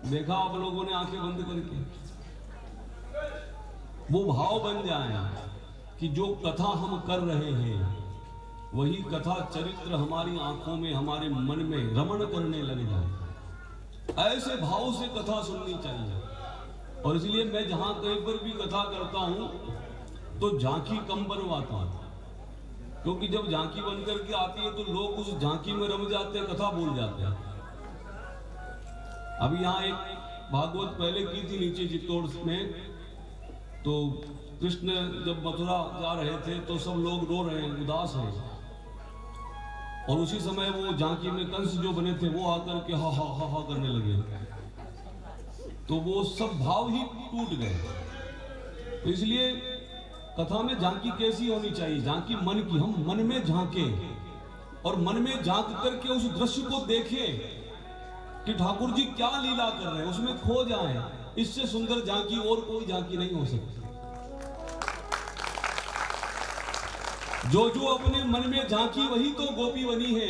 देखा आप लोगों ने आंखें बंद करके, वो भाव बन जाए कि जो कथा हम कर रहे हैं वही कथा चरित्र हमारी आंखों में, हमारे मन में रमण करने लग जाए। ऐसे भाव से कथा सुननी चाहिए। और इसलिए मैं जहां कहीं पर भी कथा करता हूं तो झांकी कम बनवाता हूं, क्योंकि जब झांकी बन करके आती है तो लोग उस झांकी में रम जाते हैं, कथा भूल जाते हैं। अभी यहाँ एक भागवत पहले की थी नीचे चित्तौड़ में, तो कृष्ण जब मथुरा जा रहे थे तो सब लोग रो रहे हैं, उदास हैं, और उसी समय वो झांकी में कंस जो बने थे वो आकर के हा हा हा हा करने लगे, तो वो सब भाव ही टूट गए। तो इसलिए कथा में झांकी कैसी होनी चाहिए? झांकी मन की, हम मन में झांके और मन में झांक करके उस दृश्य को देखें कि ठाकुर जी क्या लीला कर रहे हैं, उसमें खो जाएं। इससे सुंदर झांकी और कोई झांकी नहीं हो सकती। जो जो अपने मन में झांकी वही तो गोपी बनी है।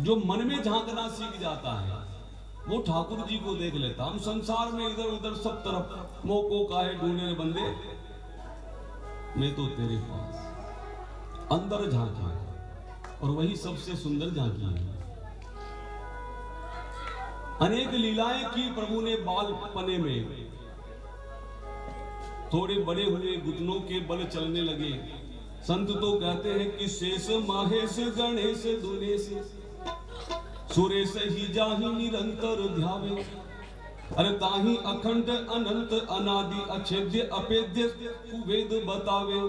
जो मन में झांकना सीख जाता है वो ठाकुर जी को देख लेता। हम संसार में इधर उधर सब तरफ मोह को काहे ढूंढने बंदे, मैं तो तेरे पास अंदर झांकी, और वही सबसे सुंदर झांकी है। अनेक लीलाएं की प्रभु ने बालपने में, थोड़े बड़े हुए घुटनों के बल चलने लगे। संत तो कहते हैं कि शेष माहेश गणेश दुनेश सुरेश ही जाहि निरंतर ध्यावे, अरे ताही अखंड अनंत अनादि अछेद्य अपेद्य कुवेद बतावे।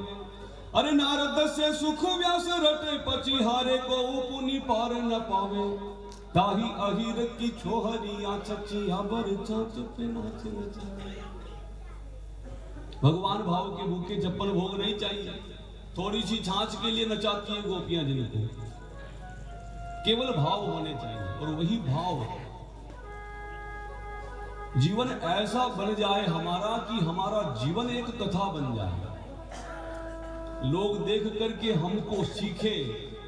अरे नारद से सुख व्यास रटे पचिहारे को पुनि पार न पावे, ताही अहिर की छोहरिया चचिया बर चाच पे नाच नचावे। भगवान भाव के भूखे छप्पन भोग नहीं चाहिए। थोड़ी सी छाछ के लिए नचाती है गोपियां जिनको, केवल भाव होने चाहिए। और वही भाव जीवन ऐसा बन जाए हमारा कि हमारा जीवन एक कथा बन जाए। लोग देख करके हमको सीखे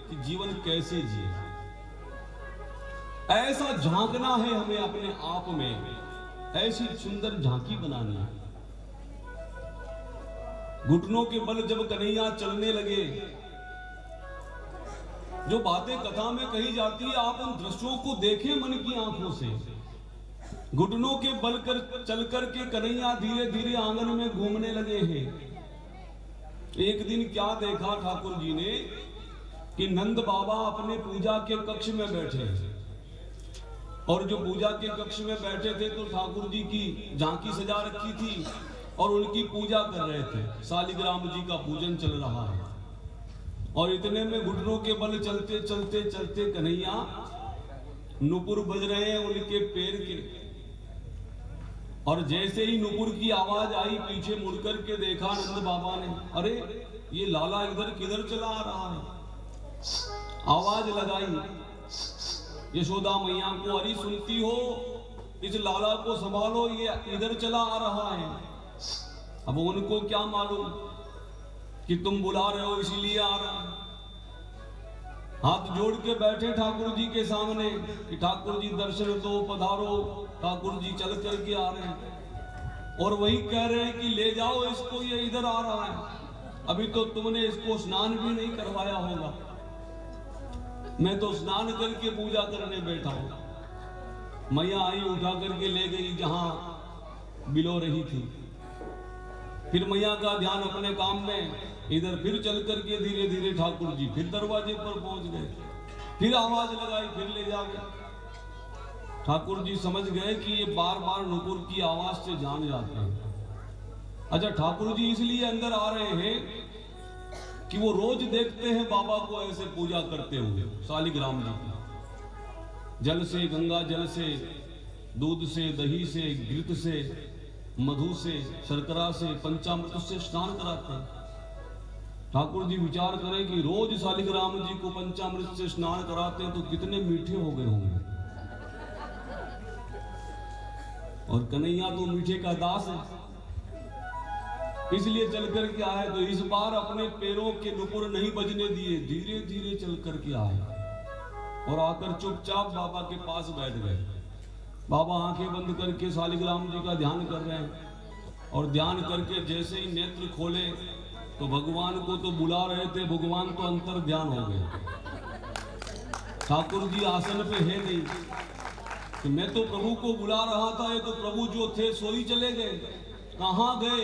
कि जीवन कैसे जिए। ऐसा झांकना है हमें अपने आप में, ऐसी सुंदर झांकी बनानी है। घुटनों के बल जब कन्हैया चलने लगे, जो बातें कथा में कही जाती है आप उन दृश्यों को देखें मन की आंखों से। घुटनों के बल कर चल कर के कन्हैया धीरे धीरे आंगन में घूमने लगे हैं। एक दिन क्या देखा ठाकुर जी ने कि नंद बाबा अपने पूजा के कक्ष में बैठे हैं, और जो पूजा के कक्ष में बैठे थे तो ठाकुर जी की झांकी सजा रखी थी और उनकी पूजा कर रहे थे। शालिग्राम जी का पूजन चल रहा है, और इतने में घुटनों के बल चलते चलते चलते कन्हैया नुपुर बज रहे हैं उनके पैर के, और जैसे ही नुपुर की आवाज आई पीछे मुड़कर के देखा नंद बाबा ने, अरे ये लाला इधर किधर चला आ रहा है। आवाज लगाई यशोदा मैया को, अरे सुनती हो, इस लाला को संभालो, ये इधर चला आ रहा है। अब उनको क्या मालूम कि तुम बुला रहे हो इसीलिए आ रहा है। हाथ जोड़ के बैठे ठाकुर जी के सामने कि ठाकुर जी दर्शन दो, पधारो। ठाकुर जी चल करके आ रहे हैं और वही कह रहे हैं कि ले जाओ इसको, ये इधर आ रहा है। अभी तो तुमने इसको स्नान भी नहीं करवाया होगा, मैं तो स्नान करके पूजा करने बैठा हूं। मैया आई, उठा करके ले गई जहां बिलो रही थी। फिर मैया का ध्यान अपने काम में, इधर फिर चल करके धीरे धीरे ठाकुर जी फिर दरवाजे पर पहुंच गए। फिर आवाज लगाई, फिर ले जाओ। ठाकुर जी समझ गए कि ये बार बार नुपुर की आवाज से जान जाते हैं। अच्छा, ठाकुर जी इसलिए अंदर आ रहे हैं कि वो रोज देखते हैं बाबा को ऐसे पूजा करते हुए। शालिग्राम जी की जल से, गंगा जल से, दूध से, दही से, घृत से, मधु से, शर्करा से, पंचामृत से स्नान कराते हैं। ठाकुर जी विचार करें कि रोज शालिग्राम जी को पंचामृत से स्नान कराते हैं तो कितने मीठे हो गए होंगे। और कन्हैया तो मीठे का दास है, इसलिए चल कर के आए। तो इस बार अपने पैरों के नुपुर नहीं बजने दिए, धीरे धीरे चल कर के आए और आकर चुपचाप बाबा के पास बैठ गए। बाबा आंखें बंद करके शालिग्राम जी का ध्यान कर रहे हैं, और ध्यान करके जैसे ही नेत्र खोले तो भगवान को तो बुला रहे थे, भगवान तो अंतर ध्यान हो गए। ठाकुर जी आसन पे है नहीं, तो मैं तो प्रभु को बुला रहा था, ये तो प्रभु जो थे सो ही चले गए। कहाँ गए?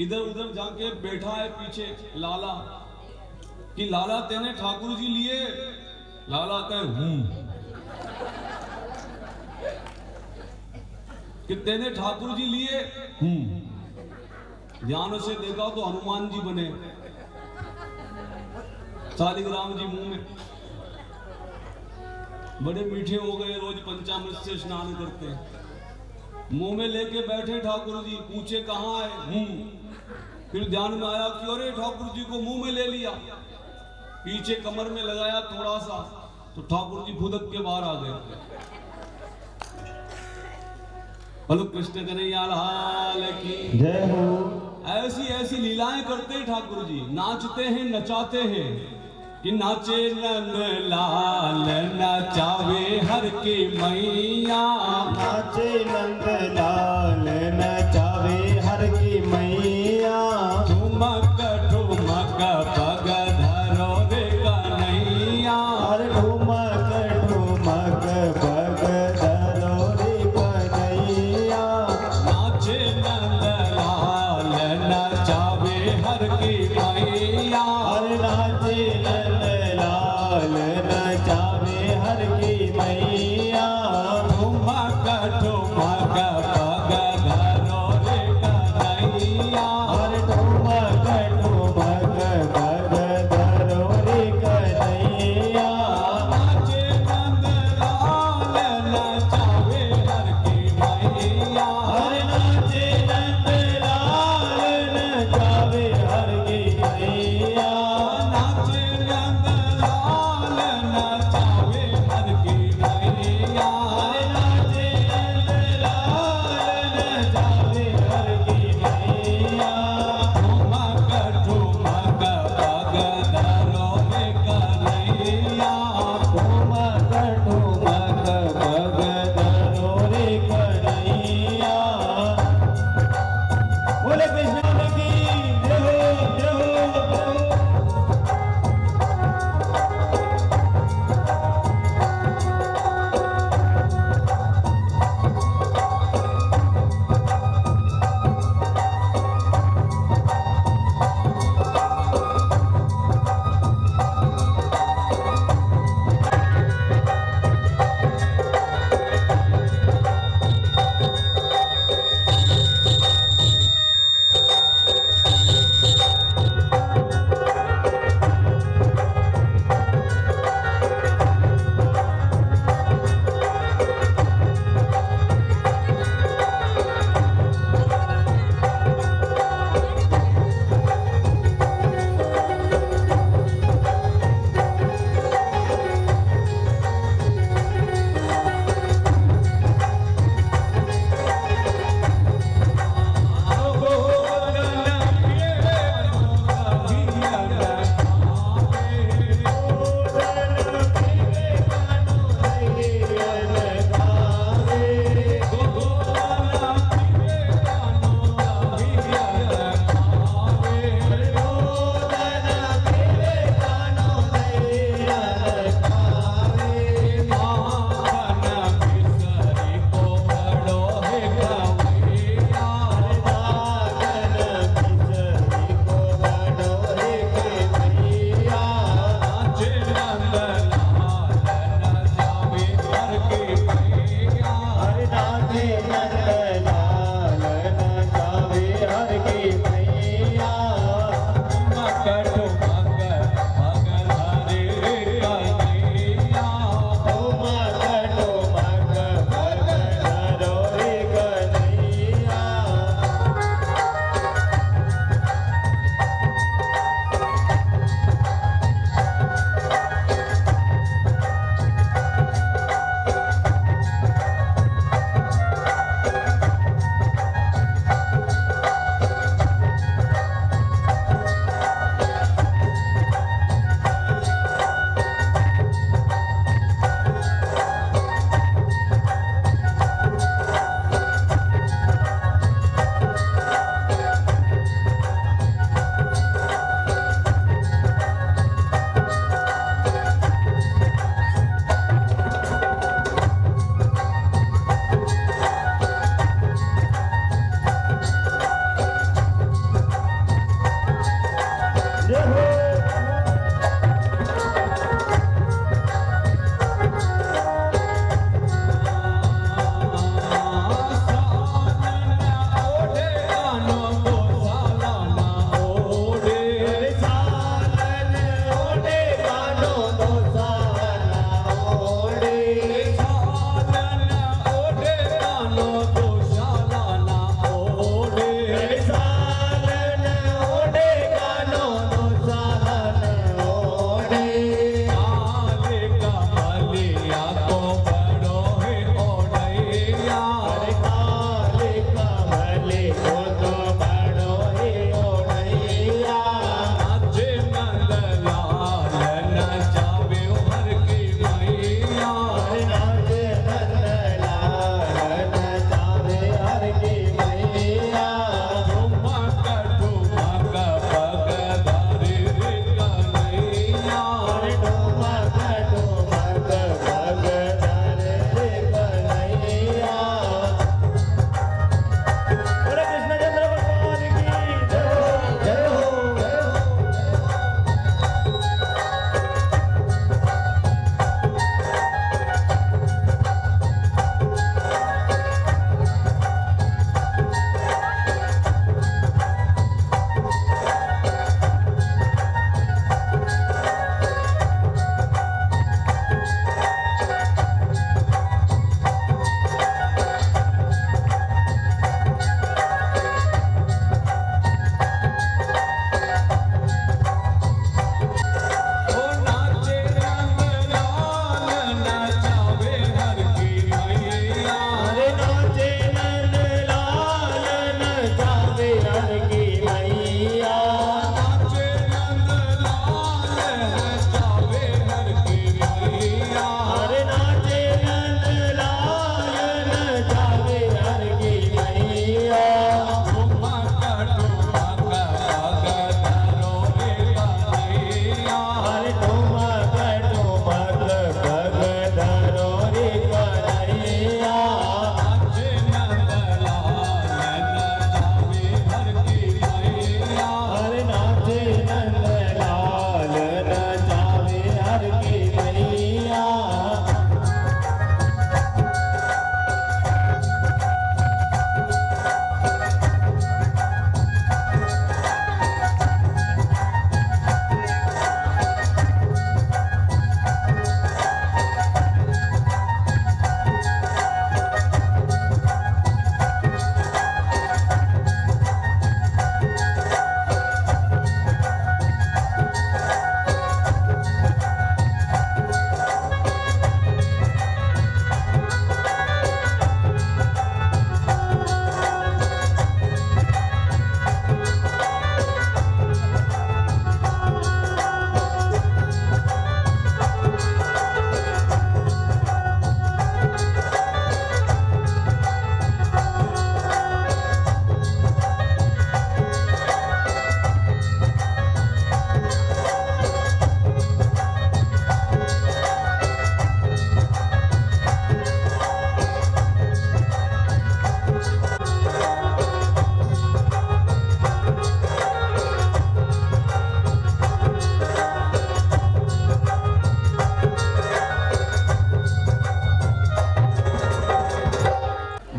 इधर उधर जाके बैठा है पीछे लाला, कि लाला तेने ठाकुर जी लिए? लाला कहे कि तेने ठाकुर जी लिए? ध्यान से देखा तो हनुमान जी बने, शालिग्राम जी मुंह में। बड़े मीठे हो गए, रोज पंचामृत से स्नान करते, मुंह में लेके बैठे ठाकुर जी। पूछे कहाँ है? फिर ध्यान में आया कि अरे ठाकुर जी को मुंह में ले लिया। पीछे कमर में लगाया थोड़ा सा, तो ठाकुर जी फुदक के बाहर आ गए। बोलो कृष्ण कन्हैया लाल की जय हो। ऐसी ऐसी लीलाएं करते हैं ठाकुर जी, नाचते हैं नचाते हैं, कि नाचे नंद लाल नचावे हर की मैया। नाचे नंद लाल नचावे हर की मैया। ठुमक ठुमक पग धरो रे कन्हैया। अरे ठुमक ठुमक पग धरो रे कन्हैया। नाचे नंद लाल नचावे हर की मैया। अरे नाचे नंद लाल नचावे हर की मैया। ठुमक ठुमक पग धरो रे कन्हैया। अरे ठुमक ठुमक पग धरो रे कन्हैया। नाचे नंद लाल नचावे हर की मैया। अरे नाचे नंद लाल नचावे हर की मैया। नाचे नंद लाल नचावे हर की मैया। अरे नाचे नंद लाल नचावे हर की मैया। ठुमक ठुमक पग धरो रे कन्हैया। ठुमक ठुमक पग धरो रे कन्हैया। बोले कृष्ण की जय हो, जय हो, जय हो।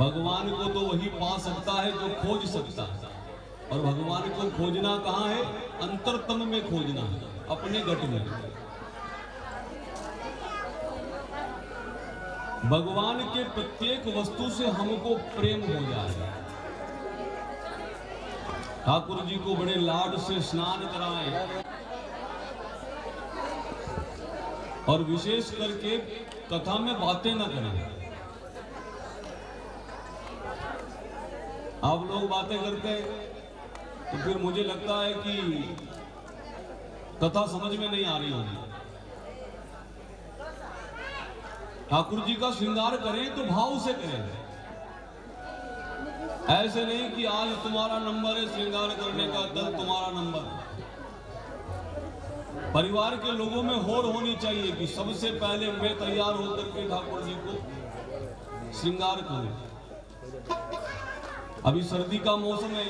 भगवान को तो वही पा सकता है जो खोज सकता है, और भगवान को खोजना कहाँ है? अंतरतम में खोजना है, अपने घट में। भगवान के प्रत्येक वस्तु से हमको प्रेम हो जाए। ठाकुर जी को बड़े लाड से स्नान कराएं, और विशेष करके कथा में बातें न करें। आप लोग बातें करते हैं तो फिर मुझे लगता है कि कथा समझ में नहीं आ रही होगी। ठाकुर जी का श्रृंगार करें तो भाव से करें, ऐसे नहीं कि आज तुम्हारा नंबर है श्रृंगार करने का, कल तुम्हारा नंबर है। परिवार के लोगों में होड़ होनी चाहिए कि सबसे पहले मैं तैयार होकर के ठाकुर जी को श्रृंगार करूं। अभी सर्दी का मौसम है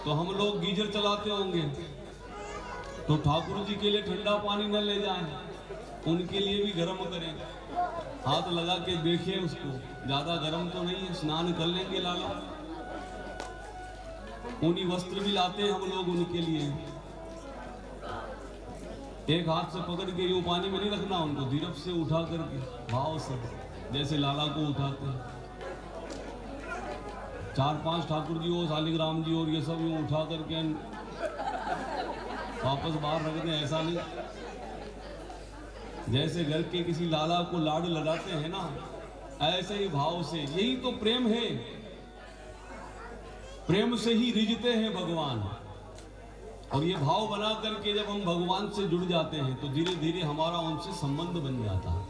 तो हम लोग गीजर चलाते होंगे, तो ठाकुर जी के लिए ठंडा पानी न ले जाएं, उनके लिए भी गर्म करें। हाथ लगा के देखिए उसको, ज्यादा गर्म तो नहीं है, स्नान कर लेंगे लाला। ऊनी वस्त्र भी लाते हैं हम लोग उनके लिए। एक हाथ से पकड़ के यूं पानी में नहीं रखना उनको, धीरज से उठा करके भाव से, जैसे लाला को उठाते हैं। 4-5 ठाकुर जी हो, शालिग्राम जी और ये सब यूं उठा करके वापस बाहर रख दें, ऐसा नहीं। जैसे घर के किसी लाला को लाड लगाते हैं ना, ऐसे ही भाव से। यही तो प्रेम है, प्रेम से ही रिझते हैं भगवान। और ये भाव बना करके जब हम भगवान से जुड़ जाते हैं तो धीरे धीरे हमारा उनसे संबंध बन जाता है,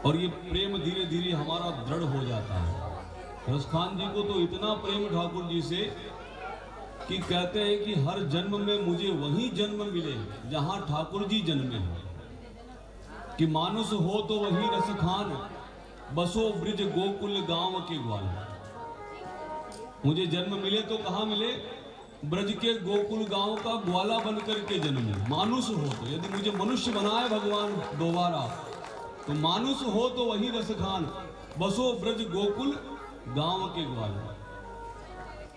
और ये प्रेम धीरे धीरे हमारा दृढ़ हो जाता है। रसखान जी को तो इतना प्रेम ठाकुर जी से कि कहते हैं कि हर जन्म में मुझे वही जन्म मिले जहां ठाकुर जी जन्मे हैं, कि मानुष हो तो वही रसखान, बसो ब्रिज गोकुल गांव के ग्वाल। मुझे जन्म मिले तो कहाँ मिले? ब्रज के गोकुल गांव का ग्वाला बनकर के जन्म। मानुष हो तो, यदि मुझे मनुष्य बनाए भगवान दोबारा, तो मानुष हो तो वही रसखान, बसो ब्रज गोकुल गांव के ग्वाल।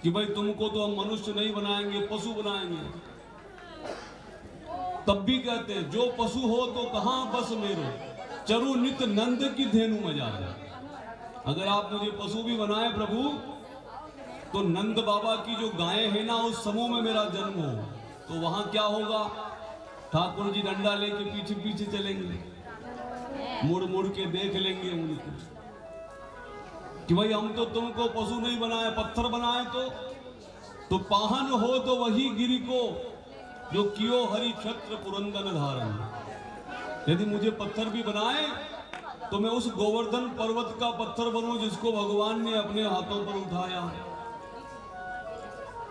कि भाई तुमको तो हम मनुष्य नहीं बनाएंगे, पशु बनाएंगे। तब भी कहते हैं जो पशु हो तो कहां बस मेरो, चरु नित नंद की धेनु में जा जाए। अगर आप मुझे पशु भी बनाए प्रभु, तो नंद बाबा की जो गायें हैं ना, उस समूह में मेरा जन्म हो, तो वहां क्या होगा? ठाकुर जी डंडा लेके पीछे पीछे चलेंगे, मुड़ मुड़ के देख लेंगे उनको कि भाई हम तो तुमको पशु नहीं बनाए, पत्थर बनाए। तो पाहन हो तो वही गिरी को, जो कियो हरि छत्र पुरंदन धारण। यदि मुझे पत्थर भी बनाए तो मैं उस गोवर्धन पर्वत का पत्थर बनूं जिसको भगवान ने अपने हाथों पर उठाया।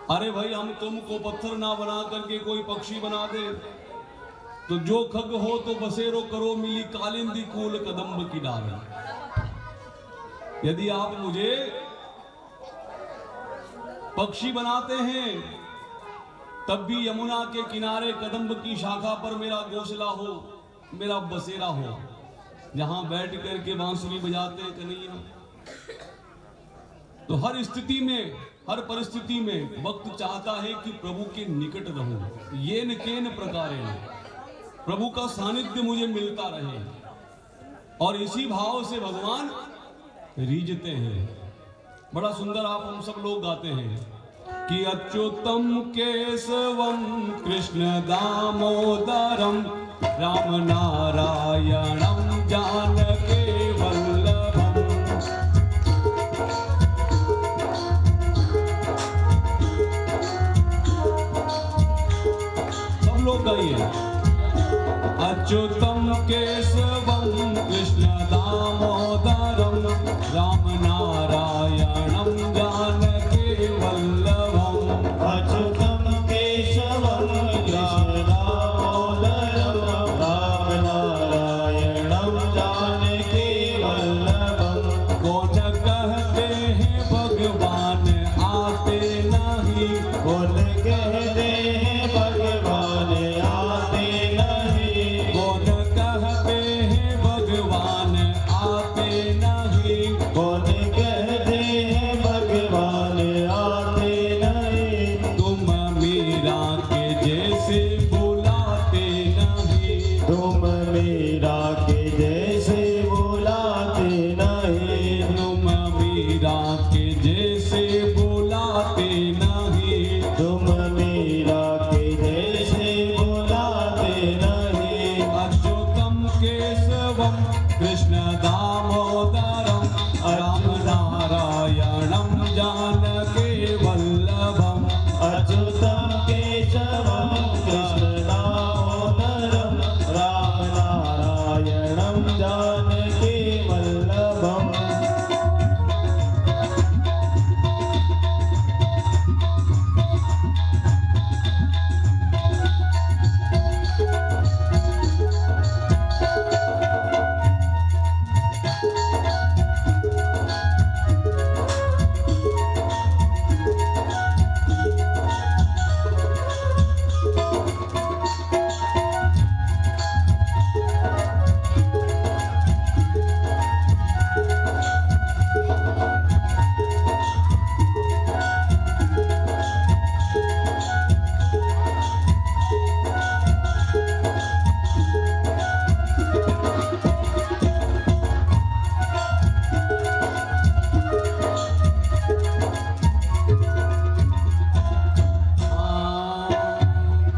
अरे भाई हम तुमको पत्थर ना बना करके कोई पक्षी बना दे, तो जो खग हो तो बसेरो करो मिली कालिंदी कूल कदम्ब की डाल। यदि आप मुझे पक्षी बनाते हैं तब भी यमुना के किनारे कदम्ब की शाखा पर मेरा घोंसला हो, मेरा बसेरा हो, जहां बैठ करके बांसुरी बजाते हैं कन्हैया। तो हर स्थिति में, हर परिस्थिति में भक्त चाहता है कि प्रभु के निकट रहूं। ये न केन प्रकारेण, प्रभु का सानिध्य मुझे मिलता रहे, और इसी भाव से भगवान रीझते हैं। बड़ा सुंदर आप हम सब लोग गाते हैं कि अच्युतम केशवम कृष्ण दामोदरम राम नारायणम जानकी वल्लभम। सब लोग गाइए। अच्युतम केशवम कृष्ण दामोदरम राम नारायणम जानकी वल्लभम। अच्युतम केशवम कृष्ण दामोदरम राम नारायणम जानकी वल्लभम। कौन कहते हैं भगवान आते नहीं, कौन कहते हैं भगवान आते नहीं, कौन कहते हैं भगवान आते नहीं, कौन कहते हैं भगवान आते नहीं, तुम मीरा के जैसे बुलाते नहीं, तुम मीरा के जैसे बुलाते नहीं, तुम मीरा के जैसे बुलाते नहीं, तुम मीरा के जैसे बुलाते नहीं। अच्युतम केशवम कृष्ण दामोदरम राम नारायणम जानकी वल्लभम, अच्युतम केशवम कृष्ण दामोदरम राम नारायणम जानकी वल्लभम।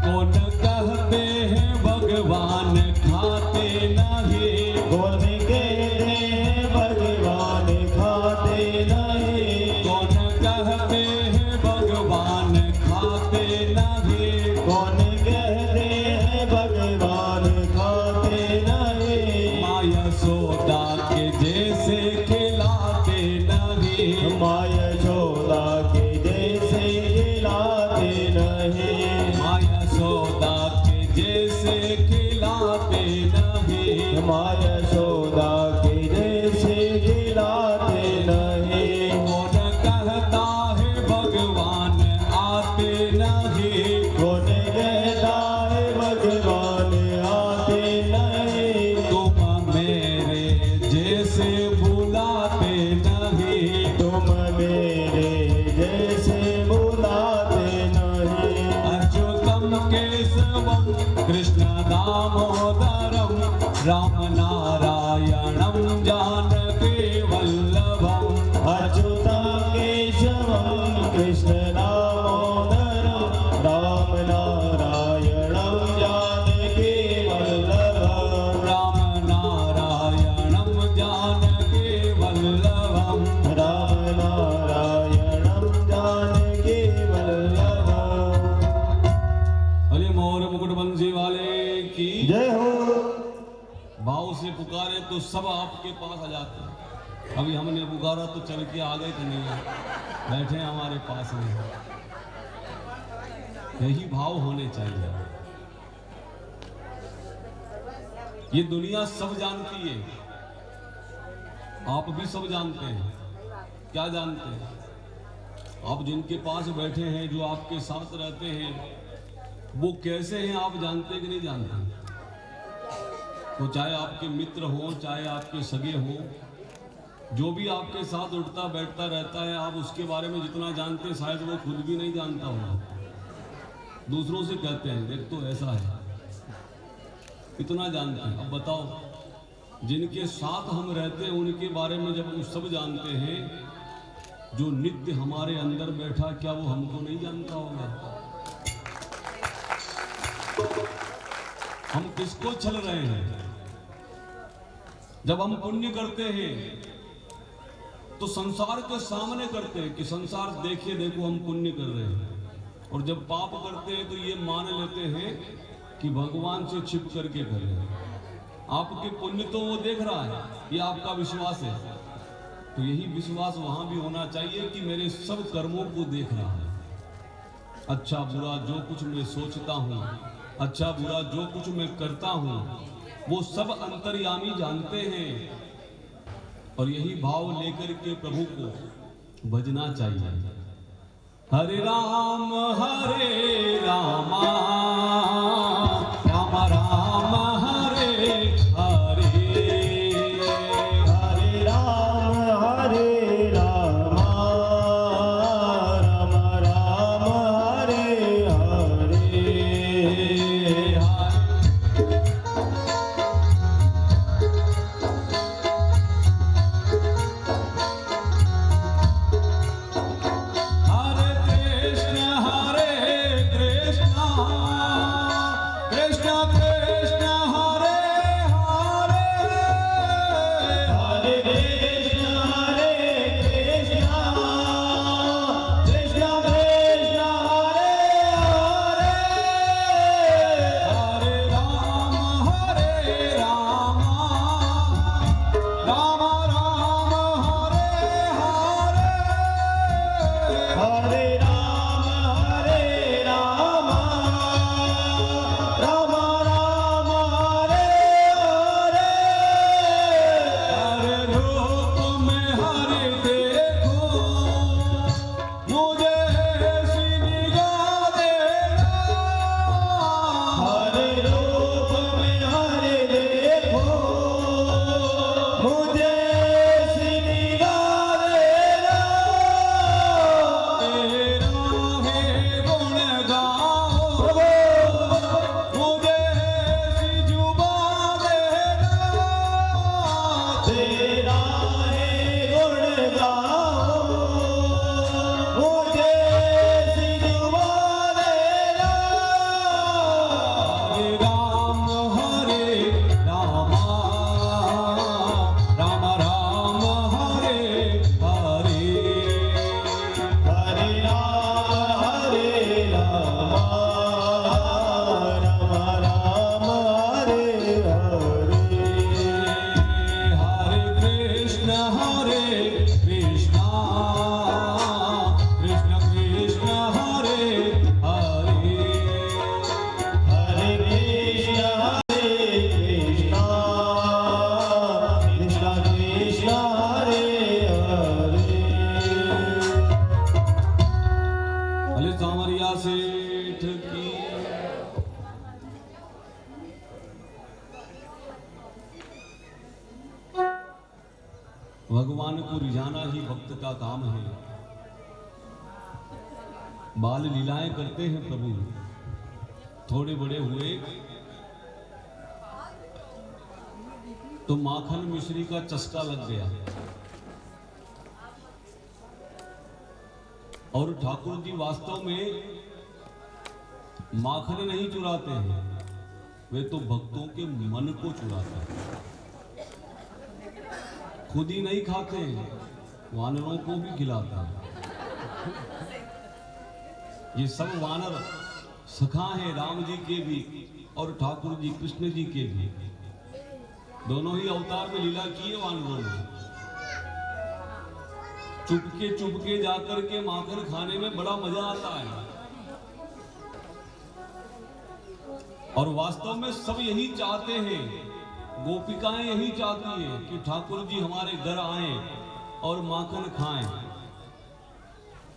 कौन कहते हैं भगवान खाते नहीं, कौन कहते हैं भगवान खाते नहीं, कौन कहते हैं भगवान खाते नहीं, कौन कहते हैं भगवान खाते नहीं। माया सोदा के जैसे खिलाते नहीं, माया यशोदा के जैसे खिलाते नहीं, माया सोदा के जैसे खिलाते नहीं, माया यशोदा के जैसे खिलाते नहीं। कौन कहता है भगवान आते नहीं, कौन कहता है भगवान आते नहीं, तुम मेरे जैसे बुलाते नहीं, तुम मेरे जैसे बुलाते नहीं। अच्युतम केशवम कृष्ण दामोदरम राम नारायणम जानकी वल्लभम, अच्युतम केशवम कृष्ण दामोदरम राम नारायणम जानकी वल्लभम, राम नारायणम जानकी वल्लभम, राम नारायणम जानकी वल्लभम। अरे मोर मुकुट बंसी वाले की जय हो। भाव से पुकारे तो सब आपके पास आ जाते हैं। अभी हमने पुकारा तो चल के आ गए कि नहीं है, बैठे हैं हमारे पास में। यही भाव होने चाहिए। ये दुनिया सब जानती है, आप भी सब जानते हैं। क्या जानते हैं? आप जिनके पास बैठे हैं, जो आपके साथ रहते हैं, वो कैसे हैं आप जानते कि नहीं जानते? तो चाहे आपके मित्र हो, चाहे आपके सगे हो, जो भी आपके साथ उठता बैठता रहता है, आप उसके बारे में जितना जानते हैं शायद वो खुद भी नहीं जानता होगा। दूसरों से कहते हैं देख तो ऐसा है, इतना जानते हैं। अब बताओ, जिनके साथ हम रहते हैं उनके बारे में जब हम सब जानते हैं, जो नित्य हमारे अंदर बैठा, क्या वो हमको नहीं जानता होगा? हम किसको छल रहे हैं? जब हम पुण्य करते हैं तो संसार के सामने करते हैं कि संसार देखिए, देखो हम पुण्य कर रहे हैं। और जब पाप करते हैं तो ये मान लेते हैं कि भगवान से छिप करके कर रहे हैं। आपके पुण्य तो वो देख रहा है, ये आपका विश्वास है। तो यही विश्वास वहां भी होना चाहिए कि मेरे सब कर्मों को देख रहा है। अच्छा बुरा जो कुछ मैं सोचता हूँ, अच्छा बुरा जो कुछ मैं करता हूँ, वो सब अंतर्यामी जानते हैं। और यही भाव लेकर के प्रभु को भजना चाहिए। हरे राम रामा राम राम हरे हरे, हरे राम रिझाना ही भक्त का काम है। बाल लीलाएं करते हैं प्रभु, थोड़े बड़े हुए तो माखन मिश्री का चस्का लग गया और ठाकुर जी वास्तव में माखन नहीं चुराते हैं, वे तो भक्तों के मन को चुराते हैं। खुद ही नहीं खाते हैं, वानरों को भी खिलाता है। ये सब वानर सखा हैं राम जी के भी और ठाकुर जी कृष्ण जी के भी। दोनों ही अवतार में लीला की है वानरों ने। चुपके जाकर के माखन खाने में बड़ा मजा आता है। और वास्तव में सब यही चाहते हैं, गोपिकाएं यही चाहती हैं कि ठाकुर जी हमारे घर आए और माखन खाएं,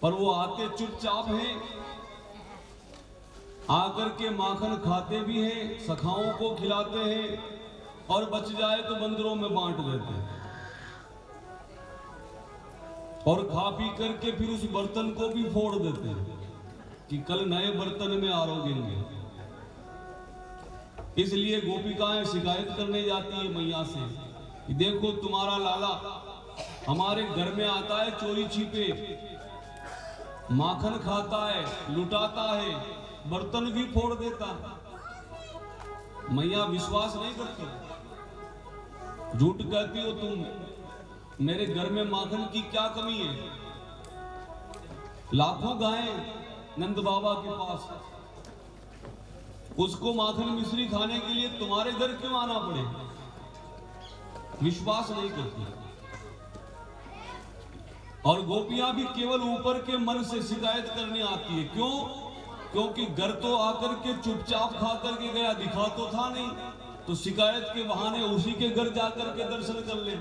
पर वो आते चुपचाप हैं, आकर के माखन खाते भी हैं, सखाओं को खिलाते हैं और बच जाए तो बंदरों में बांट देते हैं और खा पी करके फिर उस बर्तन को भी फोड़ देते हैं कि कल नए बर्तन में आरोगेंगे। इसलिए गोपिकाएं शिकायत करने जाती है मैया से कि देखो तुम्हारा लाला हमारे घर में आता है चोरी छिपे, माखन खाता है, लुटाता है, बर्तन भी फोड़ देता। मैया विश्वास नहीं करती, झूठ कहती हो तुम, मेरे घर में माखन की क्या कमी है? लाखों गायें नंद बाबा के पास, उसको माखन मिश्री खाने के लिए तुम्हारे घर क्यों आना पड़े? विश्वास नहीं करती। और गोपियां भी केवल ऊपर के मन से शिकायत करने आती है। क्यों? क्योंकि घर तो आकर के चुपचाप खा करके गया, दिखा तो था नहीं, तो शिकायत के बहाने उसी के घर जाकर के दर्शन कर ले।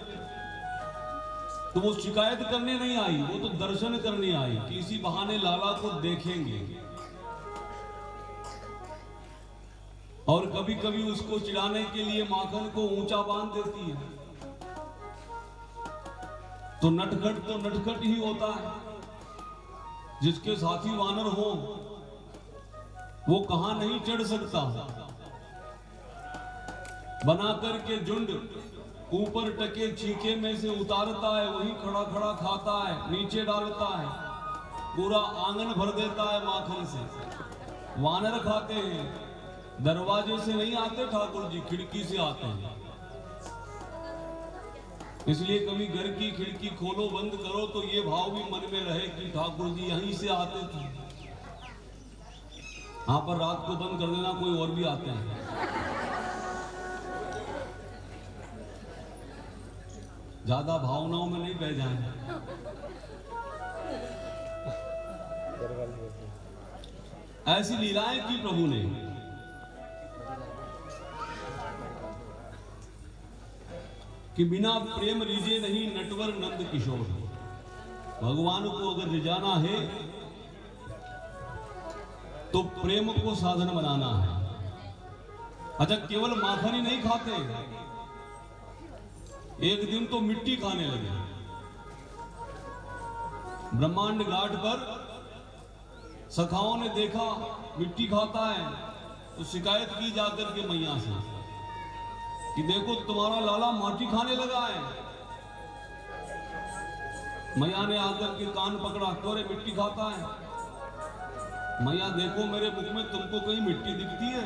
तो वो शिकायत करने नहीं आई, वो तो दर्शन करने आई कि इसी बहाने लाला को देखेंगे। और कभी कभी उसको चिढ़ाने के लिए माखन को ऊंचा बांध देती है। तो नटखट ही होता है। जिसके साथी वानर हो वो कहां नहीं चढ़ सकता। बना करके झुंड ऊपर टके छीके में से उतारता है, वही खड़ा खड़ा खाता है, नीचे डालता है, पूरा आंगन भर देता है माखन से। वानर खाते हैं, दरवाजे से नहीं आते ठाकुर जी, खिड़की से आते हैं। इसलिए कभी घर की खिड़की खोलो बंद करो तो ये भाव भी मन में रहे कि ठाकुर जी यहीं से आते थे। यहां पर रात को बंद कर देना, कोई और भी आते हैं। ज्यादा भावनाओं में नहीं बह जाए। ऐसी लीलाएं की प्रभु ने। कि बिना प्रेम रिझे नहीं नटवर नंद किशोर। भगवान को अगर रिझाना है तो प्रेम को साधन बनाना है। अच्छा, केवल माखन ही नहीं खाते, एक दिन तो मिट्टी खाने लगे। ब्रह्मांड घाट पर सखाओं ने देखा मिट्टी खाता है तो शिकायत की जाकर के मैया से कि देखो तुम्हारा लाला माटी खाने लगा है। मैया ने आकर के कान पकड़ा, तोरे मिट्टी खाता है। मैया देखो मेरे मुख में तुमको कहीं मिट्टी दिखती है?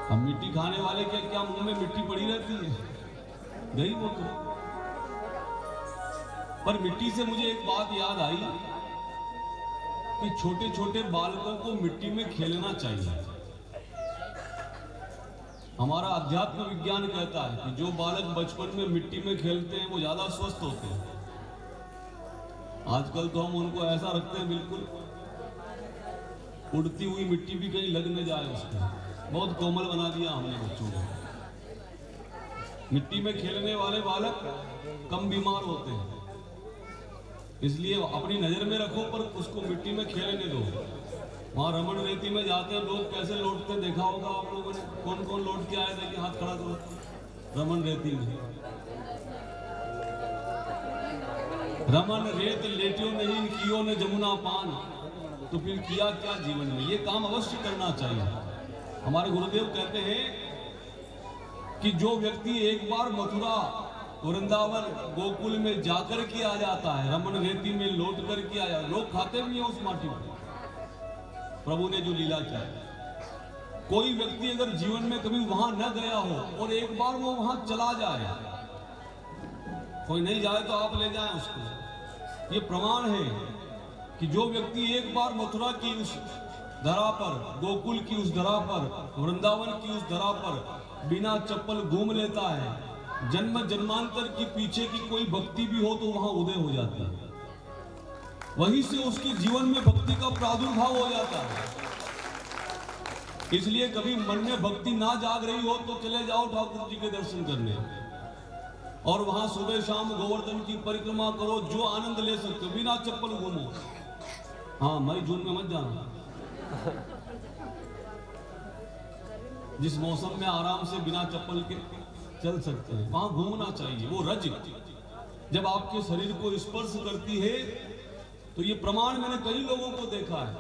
अब मिट्टी खाने वाले के क्या मुंह में मिट्टी पड़ी रहती है? गई वो तो। पर मिट्टी से मुझे एक बात याद आई कि छोटे छोटे बालकों को मिट्टी में खेलना चाहिए। हमारा अध्यात्म विज्ञान कहता है कि जो बालक बचपन में मिट्टी में खेलते हैं वो ज्यादा स्वस्थ होते हैं। आजकल तो हम उनको ऐसा रखते हैं बिल्कुल उड़ती हुई मिट्टी भी कहीं लग न जाए उसको। बहुत कोमल बना दिया हमने बच्चों को। मिट्टी में खेलने वाले बालक कम बीमार होते हैं, इसलिए अपनी नजर में रखो पर उसको मिट्टी में खेलने दो। वहां रमन रेती में जाते हैं लोग, कैसे लौटते देखा होगा आप लोगों ने। कौन कौन लौट के आए थे कि हाथ खड़ा करो रमन रेती में। रमन रेत लेटियो नहीं कियो ने जमुना पान, तो फिर किया क्या जीवन में? ये काम अवश्य करना चाहिए। हमारे गुरुदेव कहते हैं कि जो व्यक्ति एक बार मथुरा, वृंदावन, गोकुल में जाकर के आ जाता है, रमन रेती में लौट कर के आया, लोग खाते भी हैं उस माटी में। प्रभु ने जो लीला किया, कोई व्यक्ति अगर जीवन में कभी वहां न गया हो और एक बार वो वहां चला जाए, कोई नहीं जाए तो आप ले जाएं उसको। ये प्रमाण है कि जो व्यक्ति एक बार मथुरा की उस धरा पर, गोकुल की उस धरा पर, वृंदावन की उस धरा पर बिना चप्पल घूम लेता है, जन्म जन्मांतर की पीछे की कोई भक्ति भी हो तो वहां उदय हो जाती है। वहीं से उसके जीवन में भक्ति का प्रादुर्भाव हो जाता है। इसलिए कभी मन में भक्ति ना जाग रही हो तो चले जाओ ठाकुर जी के दर्शन करने, और वहां सुबह शाम गोवर्धन की परिक्रमा करो, जो आनंद ले सकते हो, बिना चप्पल घूमो। हाँ, मई जून में मत जाना, जिस मौसम में आराम से बिना चप्पल के चल सकते हैं वहां घूमना चाहिए। वो रज जब आपके शरीर को स्पर्श करती है तो ये प्रमाण मैंने कई लोगों को देखा है,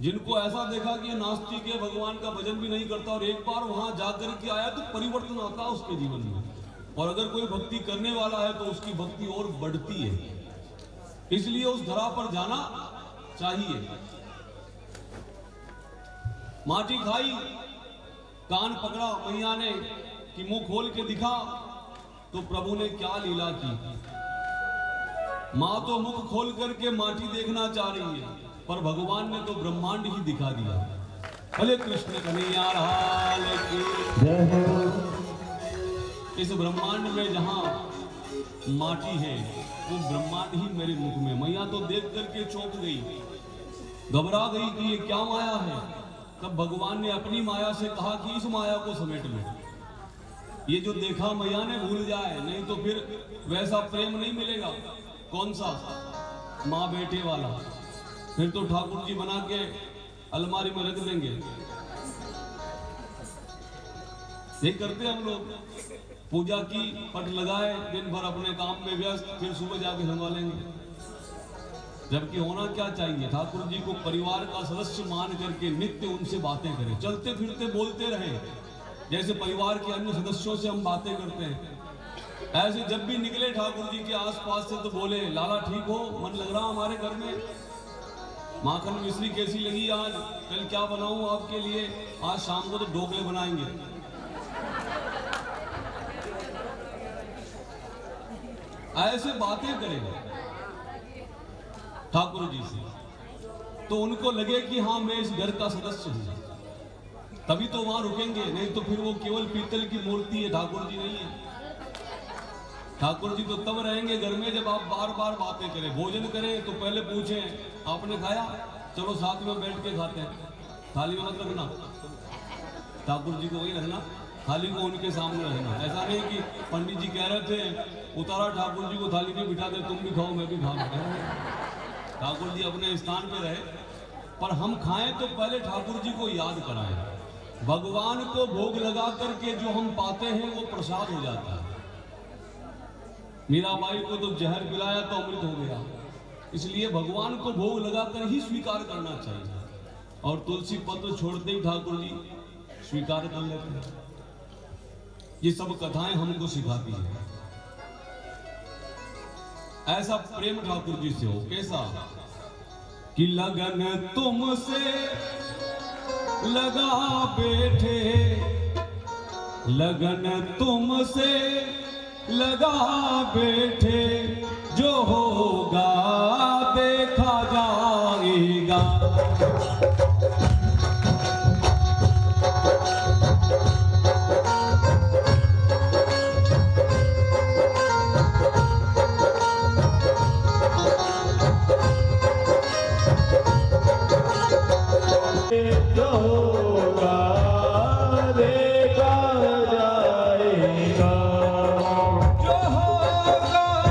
जिनको ऐसा देखा कि ये नास्तिक है, भगवान का भजन भी नहीं करता, और एक बार वहां जाकर के आया तो परिवर्तन आता है उसके जीवन में। और अगर कोई भक्ति करने वाला है तो उसकी भक्ति और बढ़ती है। इसलिए उस धरा पर जाना चाहिए। माटी खाई, कान पकड़ा मैया ने कि मुंह खोल के दिखा, तो प्रभु ने क्या लीला की। मां तो मुख खोल करके माटी देखना चाह रही है, पर भगवान ने तो ब्रह्मांड ही दिखा दिया। भले कृष्ण कन्हैया लाल की जय हो। इस ब्रह्मांड में जहां माटी है वो ब्रह्मांड ही मेरे मुख में। मैया तो देख करके चौंक गई, घबरा गई कि ये क्या माया है। तब भगवान ने अपनी माया से कहा कि इस माया को समेट लो। ये जो देखा मैया ने भूल जाए, नहीं तो फिर वैसा प्रेम नहीं मिलेगा। कौन सा? माँ बेटे वाला। फिर तो ठाकुर जी बना के अलमारी में रख देंगे। ये करते हम लोग, पूजा की, पट लगाए, दिन भर अपने काम में व्यस्त, फिर सुबह जाके संभालेंगे। जबकि होना क्या चाहिए, ठाकुर जी को परिवार का सदस्य मान करके नित्य उनसे बातें करें, चलते फिरते बोलते रहें, जैसे परिवार के अन्य सदस्यों से हम बातें करते हैं। ऐसे जब भी निकले ठाकुर जी के आसपास से तो बोले, लाला ठीक हो, मन लग रहा हमारे घर में, माखन मिश्री कैसी लगी आज, कल क्या बनाऊं आपके लिए, आज शाम को तो ढोकले बनाएंगे। ऐसे बातें करेंगे ठाकुर जी से, तो उनको लगे कि हाँ मैं इस घर का सदस्य हूं, तभी तो वहां रुकेंगे। नहीं तो फिर वो केवल पीतल की मूर्ति है, ठाकुर जी नहीं है। ठाकुर जी तो तब रहेंगे घर में जब आप बार बार बातें करें। भोजन करें तो पहले पूछें आपने खाया, चलो साथ में बैठ के खाते हैं। थाली में मत रखना, ठाकुर जी को वही रखना, थाली को उनके सामने रखना। ऐसा नहीं कि पंडित जी कह रहे थे उतारा ठाकुर जी को थाली में बिठा दे, तुम भी खाओ मैं भी खाऊं। ठाकुर जी अपने स्थान पे रहे, पर हम खाएं तो पहले ठाकुर जी को याद कराएं। भगवान को भोग लगा करके जो हम पाते हैं वो प्रसाद हो जाता है। मीराबाई को तो जहर पिलाया तो अमृत हो गया, इसलिए भगवान को भोग लगाकर ही स्वीकार करना चाहिए। और तुलसी पत्र छोड़ते ही ठाकुर जी स्वीकार कर लेते हैं। ये सब कथाएं हमको सिखाती है। ऐसा प्रेम ठाकुर जी से हो, कैसा कि लगन तुमसे लगा बैठे, लगन तुमसे लगा बैठे, जो होगा देखा जाएगा। देखा जाएगा, जो होगा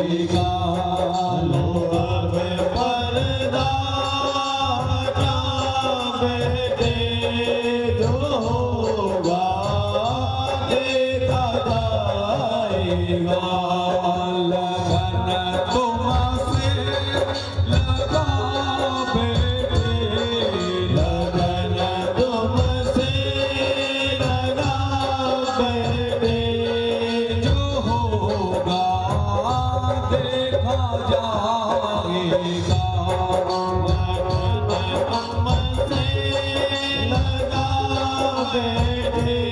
लो अब पर्दा हटा बैठे, जो होगा देखा जाएगा। लगन तुमसे लगा बैठे, लगन तुमसे लगा बैठे, जो होगा देखा जाएगा। लगन तुमसे लगा बैठे,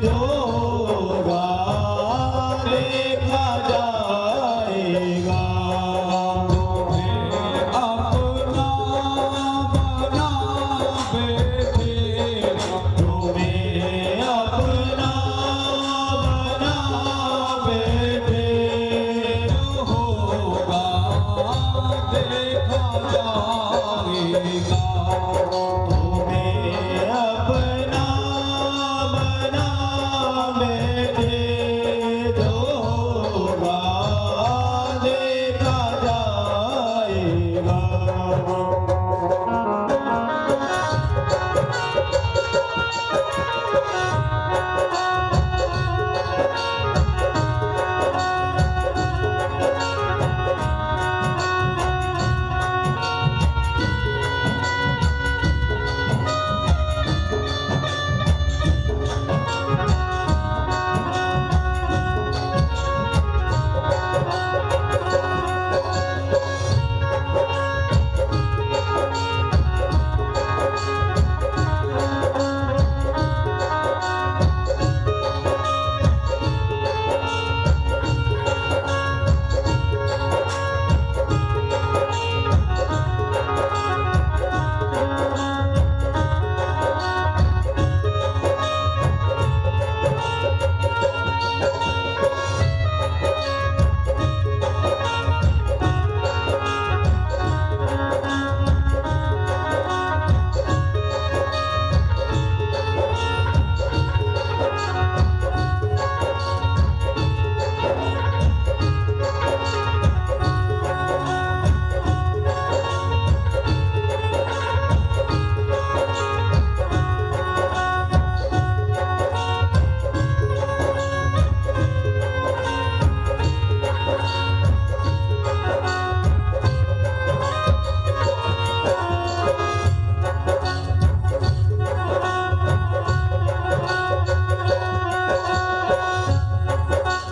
जो होगा देखा जाएगा। तुम्हें अपना बना बैठे, तुम्हें अपना बना बैठे, जो होगा देखा जाएगा। तुम्हें अपना बना बैठे, जो होगा देखा जाएगा।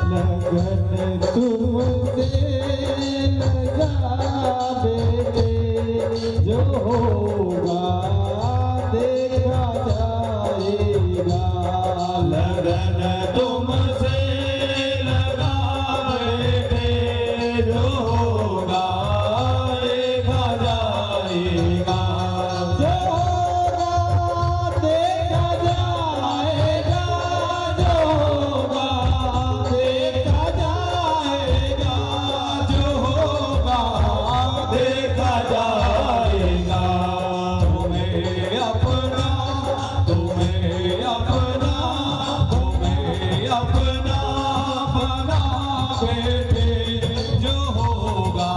लगन तुमसे लगा बैठे, जो होगा देखा जाएगा। लगन तुमसे लगा बैठे, जो होगा देखा जाएगा। जो होगा देखा जाएगा, जो होगा देखा जाएगा, जो होगा देखा जाएगा। तुम्हें अपना, तुम्हें अपना, तुम्हें अपना बना बैठे, जो होगा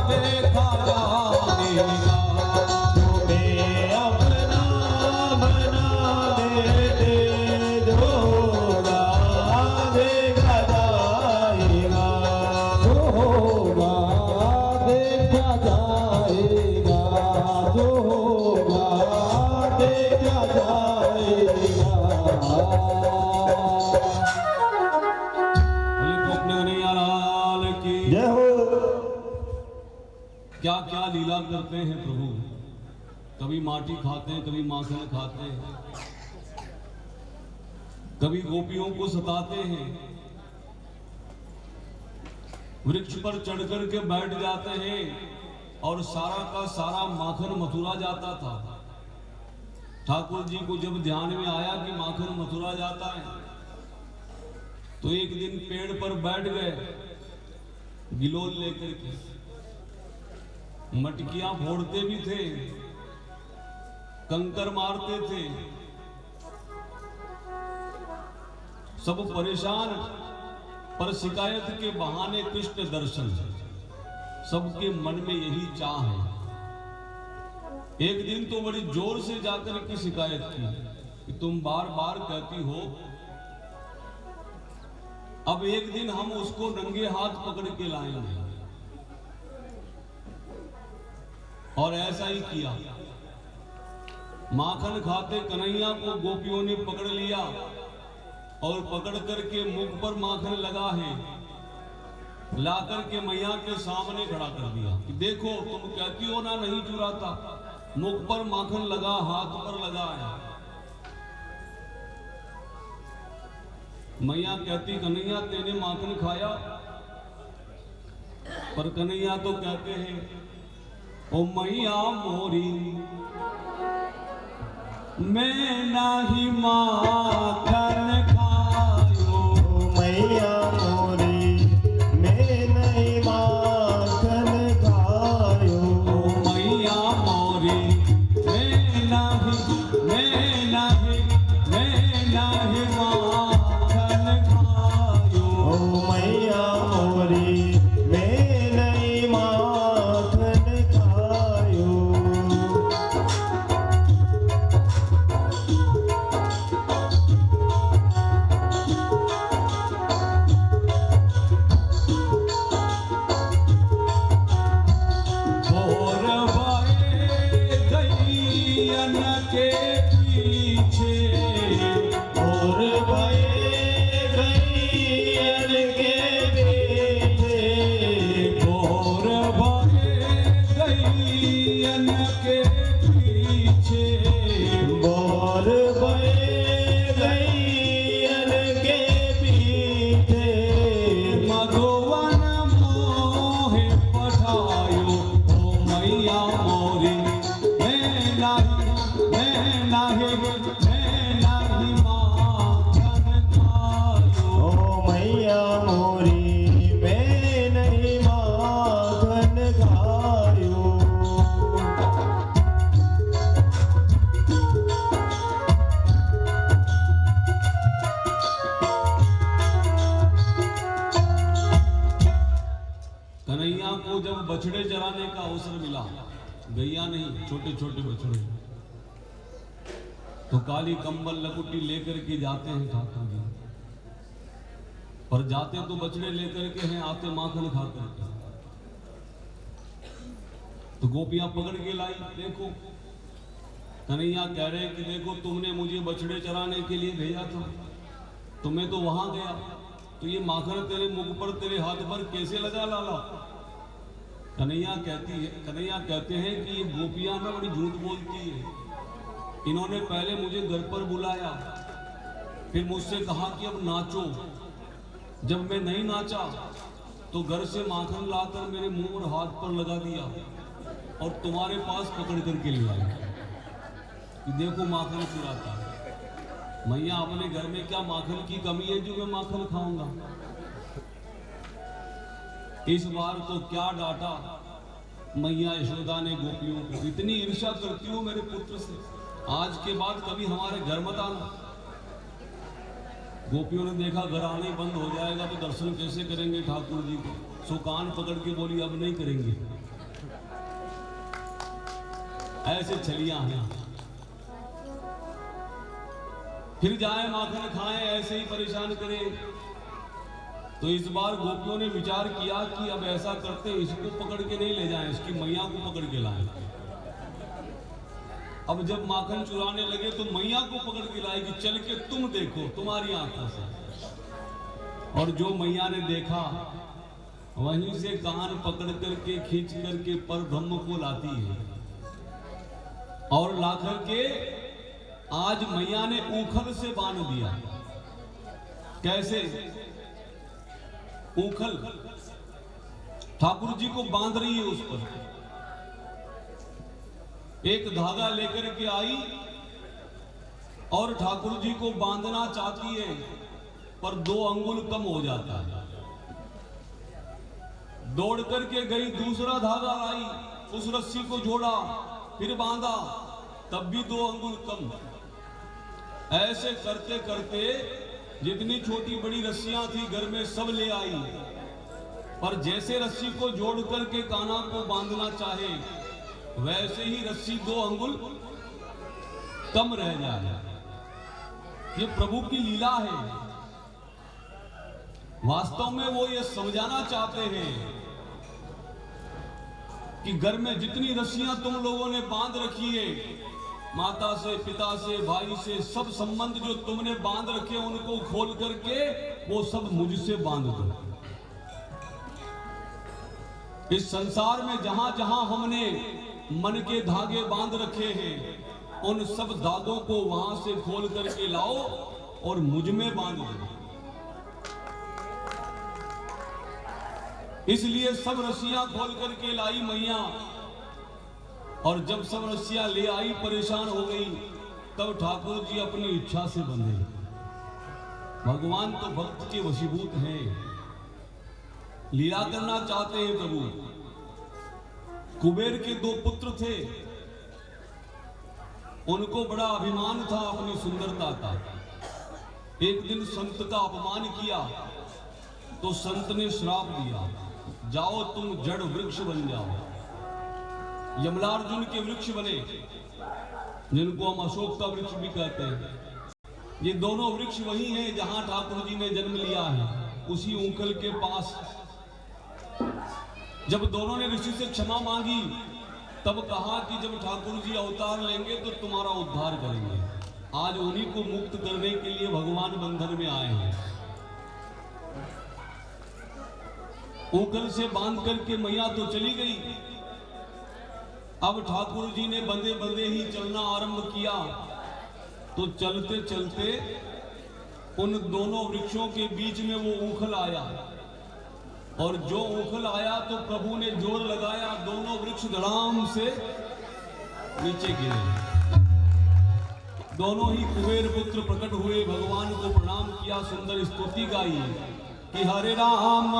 देखा जाएगा। तुम्हें अपना बना बैठे, जो होगा देखा जाएगा। जो होगा देखा जाएगा, जो होगा देखा जाएगा। बोले कृष्ण कन्हैया लाल की। जय हो। क्या क्या लीला करते हैं प्रभु। कभी माटी खाते हैं, कभी माखन खाते हैं, कभी गोपियों को सताते हैं, वृक्ष पर चढ़ कर के बैठ जाते हैं और सारा का सारा माखन मथुरा जाता था। ठाकुर जी को जब ध्यान में आया कि माखन मथुरा जाता है, तो एक दिन पेड़ पर बैठ गए गिलोल लेकर के, मटकियां फोड़ते भी थे, कंकर मारते थे, सब परेशान पर शिकायत के बहाने कृष्ण दर्शन, सबके मन में यही चाह है। एक दिन तो बड़ी जोर से जाकर की शिकायत की कि तुम बार बार कहती हो, अब एक दिन हम उसको नंगे हाथ पकड़ के लाएंगे। और ऐसा ही किया। माखन खाते कन्हैया को गोपियों ने पकड़ लिया और पकड़ करके मुख पर माखन लगा है, ला करके मैया के सामने खड़ा कर दिया कि देखो, तुम कहती हो ना नहीं चुराता, मुख पर माखन लगा, हाथ पर लगा है। मैया कहती, कन्हैया तेने माखन खाया? पर कन्हैया तो कहते हैं, ओ मैया मोरी मैं नाही माखन खायो। मैया मोरी मैं नहीं माखन खायो। मैया मोरी मैं नाही माखन खायो। मैया मोरी मैं नहीं माखन खायो। कन्हैया को जब बछड़े चराने का अवसर मिला, गैया नहीं, छोटे छोटे बछड़े, तो काली कंबल लकुटी लेकर के जाते हैं ठाकुर जी। पर जाते तो बछड़े लेकर के हैं, आते माखन खा करके। तो गोपियां पकड़ के लाई, देखो कन्हैया कह रहे कि देखो तुमने मुझे बछड़े चराने के लिए भेजा था, तो मैं तो वहां गया, तो ये माखन तेरे मुख पर, तेरे हाथ पर कैसे लगा लाला? कन्हैया कहते हैं कि ये गोपियां ना बड़ी झूठ बोलती है। इन्होंने पहले मुझे घर पर बुलाया, फिर मुझसे कहा कि अब नाचो। जब मैं नहीं नाचा तो घर से माखन लाकर मेरे मुंह और हाथ पर लगा दिया और तुम्हारे पास पकड़ करके ले आया कि देखो माखन चुराता है। मैया अपने घर में क्या माखन की कमी है जो मैं माखन खाऊंगा? इस बार तो क्या डांटा मैया यशोदा ने गोपियों को, इतनी ईर्ष्या करती हूँ मेरे पुत्र से, आज के बाद कभी हमारे घर मत आना। गोपियों ने देखा घर आने बंद हो जाएगा तो दर्शन कैसे करेंगे ठाकुर जी को, सो कान पकड़ के बोली अब नहीं करेंगे। ऐसे छलियां हैं, फिर जाए माखन खाएं, ऐसे ही परेशान करें। तो इस बार गोपियों ने विचार किया कि अब ऐसा करते, इसको पकड़ के नहीं ले जाएं, इसकी मैया को पकड़ के लाएं। अब जब माखन चुराने लगे तो मैया को पकड़ के लाई कि चल के तुम देखो तुम्हारी आंखों से। और जो मैया ने देखा वहीं से कान पकड़ करके खींच करके पर ब्रह्म को लाती है और लाकर के आज मैया ने ऊखल से बांध दिया। कैसे? ऊखल ठाकुर जी को बांध रही है, उस पर एक धागा लेकर के आई और ठाकुर जी को बांधना चाहती है, पर 2 अंगुल कम हो जाता है। दौड़ करके गई, दूसरा धागा लाई, उस रस्सी को जोड़ा, फिर बांधा, तब भी 2 अंगुल कम। ऐसे करते करते जितनी छोटी बड़ी रस्सियां थी घर में सब ले आई, पर जैसे रस्सी को जोड़ करके कान्हा को बांधना चाहे वैसे ही रस्सी 2 अंगुल कम रह जाए। ये प्रभु की लीला है। वास्तव में वो ये समझाना चाहते हैं कि घर में जितनी रस्सियां तुम लोगों ने बांध रखी है, माता से, पिता से, भाई से, सब संबंध जो तुमने बांध रखे उनको खोल करके वो सब मुझसे बांध दो। इस संसार में जहां जहां हमने मन के धागे बांध रखे हैं उन सब धागों को वहां से खोल करके लाओ और मुझ में बांध दो। इसलिए सब रस्सियां खोल करके लाई मैया, और जब सब रस्सियां ले आई परेशान हो गई, तब ठाकुर जी अपनी इच्छा से बंधे। भगवान तो भक्त के वशीभूत हैं, लीला करना चाहते हैं प्रभु। कुबेर के 2 पुत्र थे, उनको बड़ा अभिमान था अपनी सुंदरता का। एक दिन संत का अपमान किया तो संत ने श्राप दिया, जाओ तुम जड़ वृक्ष बन जाओ। यमलार्जुन के वृक्ष बने, जिनको हम अशोक का वृक्ष भी कहते हैं। ये दोनों वृक्ष वही हैं जहां ठाकुर जी ने जन्म लिया है, उसी ऊंखल के पास। जब दोनों ने ऋषि से क्षमा मांगी तब कहा कि जब ठाकुर जी अवतार लेंगे तो तुम्हारा उद्धार करेंगे। आज उन्हीं को मुक्त करने के लिए भगवान बंधन में आए हैं। ऊंखल से बांध करके मैया तो चली गई। अब ठाकुर जी ने बंधे बंधे ही चलना आरंभ किया, तो चलते चलते उन दोनों वृक्षों के बीच में वो ऊंखल आया, और जो ऊंखल आया तो प्रभु ने जोर लगाया, दोनों वृक्ष धड़ाम से नीचे गिरे। दोनों ही कुबेर पुत्र प्रकट हुए, भगवान को प्रणाम किया, सुंदर स्तुति गाई कि हरे राम